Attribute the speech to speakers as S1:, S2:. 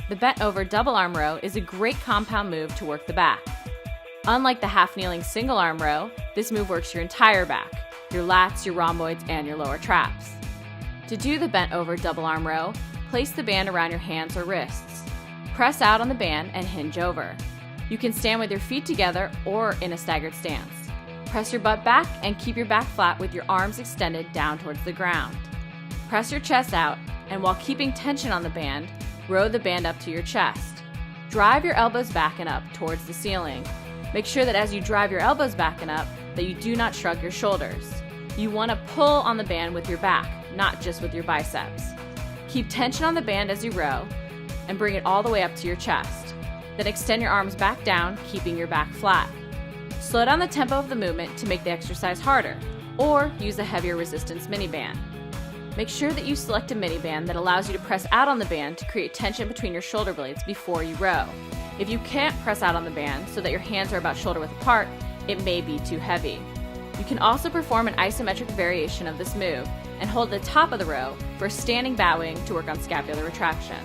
S1: The bent over double arm row is a great compound move to work the back. Unlike the half kneeling single arm row, this move works your entire back, your lats, your rhomboids, and your lower traps. To do the bent over double arm row, place the band around your hands or wrists. Press out on the band and hinge over. You can stand with your feet together or in a staggered stance. Press your butt back and keep your back flat with your arms extended down towards the ground. Press your chest out, and while keeping tension on the band, row the band up to your chest. Drive your elbows back and up towards the ceiling. Make sure that as you drive your elbows back and up, that you do not shrug your shoulders. You want to pull on the band with your back, not just with your biceps. Keep tension on the band as you row, and bring it all the way up to your chest. Then extend your arms back down, keeping your back flat. Slow down the tempo of the movement to make the exercise harder, or use a heavier resistance mini band. Make sure that you select a mini band that allows you to press out on the band to create tension between your shoulder blades before you row. If you can't press out on the band so that your hands are about shoulder width apart, it may be too heavy. You can also perform an isometric variation of this move and hold the top of the row for standing bowing to work on scapular retraction.